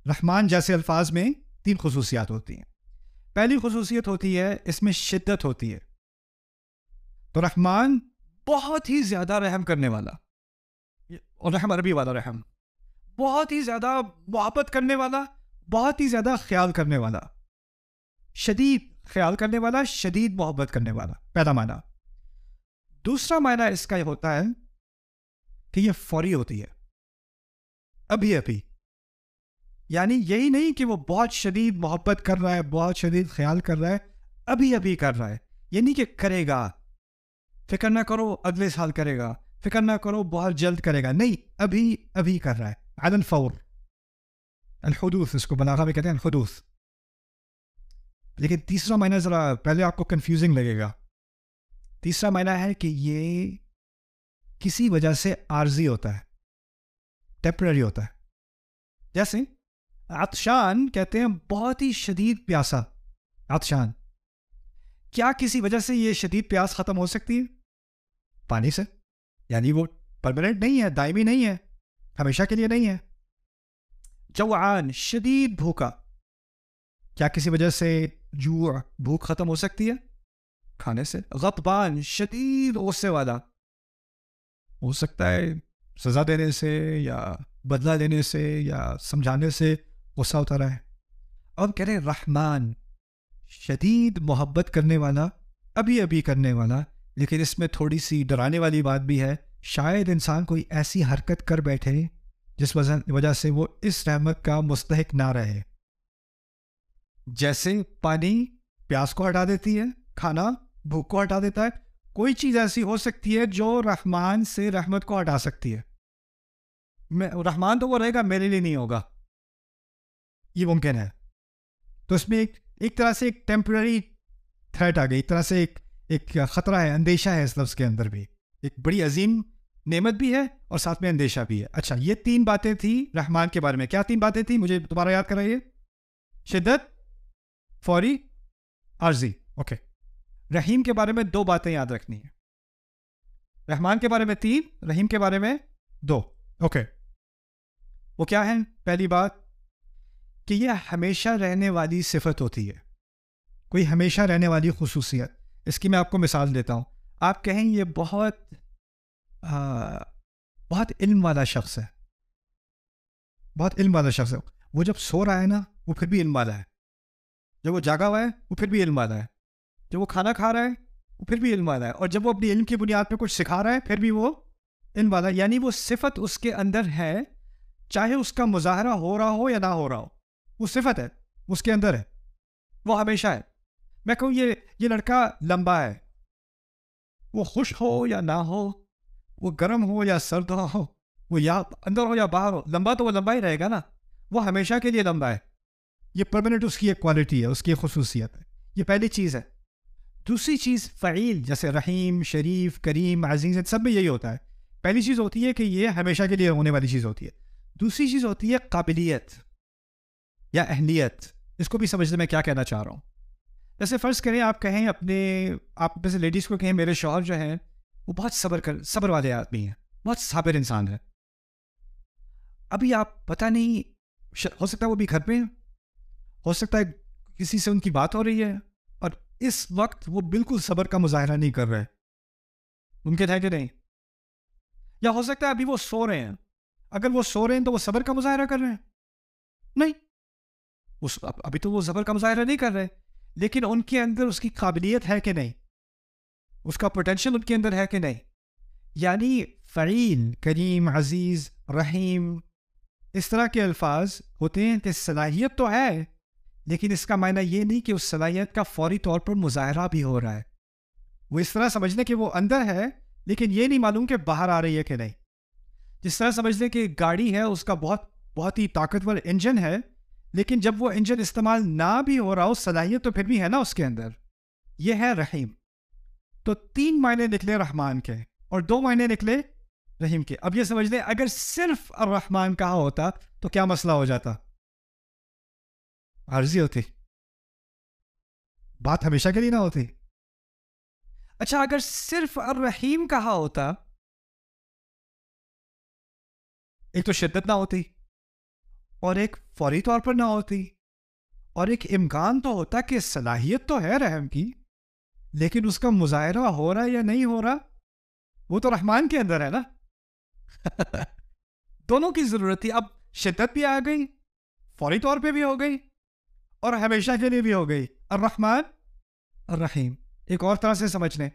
رحمان جیسے الفاظ میں 3 خصوصیات ہوتی ہیں. پہلی خصوصیت ہوتی ہے اس میں شدت ہوتی ہے. تو رحمان بہت ہی زیادہ رحم کرنے والا، اور رحم عربی والا رحم، بہت ہی زیادہ محبت کرنے والا، بہت ہی زیادہ خیال کرنے والا، شدید خیال کرنے والا، شدید محبت کرنے والا، پہلا معنی. دوسرا معنی اس کا یہ ہوتا ہے کہ یہ فوری ہوتی ہے، ابھی ابھی. یعنی یہی نہیں کہ وہ بہت شدید محبت کر رہا ہے، بہت شدید خیال کر رہا ہے، ابھی ابھی کر رہا ہے. یہ نہیں کہ کرے گا، فکر نہ کرو اگلے سال کرے گا، فکر نہ کرو بہت جلد کرے گا، نہیں، ابھی ابھی کر رہا ہے. علی الفور، الحدوث، اس کو بلاغہ میں کہتے ہیں الحدوث. لیکن تیسرا معنی ذرا پہلے آپ کو کنفیوزنگ لگے گا. تیسرا معنی ہے کہ یہ کسی وجہ سے عارضی ہوتا ہے، ٹیمپرری ہوتا ہے. جیسے عطشان کہتے ہیں بہت ہی شدید پیاسا، عطشان. کیا کسی وجہ سے یہ شدید پیاس ختم ہو سکتی ہے؟ پانی سے. یعنی وہ پرماننٹ نہیں ہے، دائمی نہیں ہے، ہمیشہ کے لیے نہیں ہے. جوعان، شدید بھوکا، کیا کسی وجہ سے جوع، بھوک ختم ہو سکتی ہے؟ کھانے سے. غضبان، شدید غصے والا، ہو سکتا ہے سزا دینے سے یا بدلہ لینے سے یا سمجھانے سے غصہ ہوتا رہا ہے. اور کہہ رہے رحمان، شدید محبت کرنے والا، ابھی ابھی کرنے والا. لیکن اس میں تھوڑی سی ڈرانے والی بات بھی ہے، شاید انسان کوئی ایسی حرکت کر بیٹھے جس وجہ سے وہ اس رحمت کا مستحق نہ رہے. جیسے پانی پیاس کو ہٹا دیتی ہے، کھانا بھوک کو ہٹا دیتا ہے، کوئی چیز ایسی ہو سکتی ہے جو رحمان سے رحمت کو ہٹا سکتی ہے. رحمان تو وہ رہے گا، میرے لیے نہیں ہوگا، یہ ممکن ہے. تو اس میں ایک طرح سے ایک ٹیمپرری تھریٹ آ گئی، ایک طرح سے ایک خطرہ ہے، اندیشہ ہے اس لفظ کے اندر بھی. ایک بڑی عظیم نعمت بھی ہے اور ساتھ میں اندیشہ بھی ہے. اچھا، یہ 3 باتیں تھیں رحمان کے بارے میں. کیا 3 باتیں تھیں؟ مجھے دوبارہ یاد کرائیے. شدت، فوری، عارضی. اوکے. رحیم کے بارے میں 2 باتیں یاد رکھنی ہیں. رحمان کے بارے میں 3، رحیم کے بارے میں 2. اوکے. وہ کیا ہیں؟ پہلی بات کہ یہ ہمیشہ رہنے والی صفت ہوتی ہے، کوئی ہمیشہ رہنے والی خصوصیت. اس کی میں آپ کو مثال دیتا ہوں. آپ کہیں یہ بہت علم والا شخص ہے، بہت علم والا شخص ہے. وہ جب سو رہا ہے نا، وہ پھر بھی علم والا ہے. جب وہ جاگا ہوا ہے، وہ پھر بھی علم والا ہے. جب وہ کھانا کھا رہا ہے، وہ پھر بھی علم والا ہے. اور جب وہ اپنی علم کی بنیاد پہ کچھ سکھا رہا ہے، پھر بھی وہ علم والا ہے. یعنی وہ صفت اس کے اندر ہے، چاہے اس کا مظاہرہ ہو رہا ہو یا نہ ہو رہا ہو، وہ صفت ہے، اس کے اندر ہے، وہ ہمیشہ ہے. میں کہوں یہ لڑکا لمبا ہے، وہ خوش ہو یا نہ ہو، وہ گرم ہو یا سرد ہو، وہ یا اندر ہو یا باہر ہو، لمبا تو وہ لمبا ہی رہے گا نا، وہ ہمیشہ کے لیے لمبا ہے. یہ پرماننٹ اس کی ایک کوالٹی ہے، اس کی ایک خصوصیت ہے. یہ پہلی چیز ہے. دوسری چیز فعیل، جیسے رحیم، شریف، کریم، عزیز، سب میں یہی ہوتا ہے. پہلی چیز ہوتی ہے کہ یہ ہمیشہ کے لیے ہونے والی چیز ہوتی ہے. دوسری چیز ہوتی ہے قابلیت یا اہلیت. اس کو بھی سمجھنے میں کیا کہنا چاہ رہا ہوں. جیسے فرض کریں آپ کہیں آپ میں سے لیڈیز کو کہیں میرے شوہر جو ہیں وہ بہت صبر والے آدمی ہیں، بہت صابر انسان ہے. ابھی آپ پتہ نہیں، ہو سکتا ہے وہ بھی گھر پہ ہیں، ہو سکتا ہے کسی سے ان کی بات ہو رہی ہے اور اس وقت وہ بالکل صبر کا مظاہرہ نہیں کر رہے. ممکن ہے کہ نہیں؟ یا ہو سکتا ہے ابھی وہ سو رہے ہیں. اگر وہ سو رہے ہیں تو وہ صبر کا مظاہرہ کر رہے ہیں؟ نہیں، ابھی تو وہ صبر کا مظاہرہ نہیں کر رہے. لیکن ان کے اندر اس کی قابلیت ہے کہ نہیں، اس کا پوٹینشیل ان کے اندر ہے کہ نہیں. یعنی فعیل، کریم، عزیز، رحیم، اس طرح کے الفاظ ہوتے ہیں کہ صلاحیت تو ہے، لیکن اس کا معنی یہ نہیں کہ اس صلاحیت کا فوری طور پر مظاہرہ بھی ہو رہا ہے. وہ اس طرح سمجھ لیں کہ وہ اندر ہے، لیکن یہ نہیں معلوم کہ باہر آ رہی ہے کہ نہیں. جس طرح سمجھ لیں کہ گاڑی ہے، اس کا بہت ہی طاقتور انجن ہے، لیکن جب وہ انجن استعمال نہ بھی ہو رہا ہو، صلاحیت تو پھر بھی ہے نا اس کے اندر. یہ ہے رحیم. تو 3 معنی نکلے رحمان کے اور 2 معنی نکلے رحیم کے. اب یہ سمجھ لیں اگر صرف الرحمن کہا ہوتا تو کیا مسئلہ ہو جاتا؟ عارضی ہوتی، بات ہمیشہ کے لیے نہ ہوتی. اچھا، اگر صرف الرحیم کہا ہوتا، ایک تو شدت نہ ہوتی اور ایک فوری طور پر نہ ہوتی، اور ایک امکان تو ہوتا کہ صلاحیت تو ہے رحم کی، لیکن اس کا مظاہرہ ہو رہا ہے یا نہیں ہو رہا وہ تو رحمان کے اندر ہے نا. دونوں کی ضرورت تھی. اب شدت بھی آ گئی، فوری طور پہ بھی ہو گئی اور ہمیشہ کے لیے بھی ہو گئی. الرحمن الرحیم ایک اور طرح سے سمجھ لیں.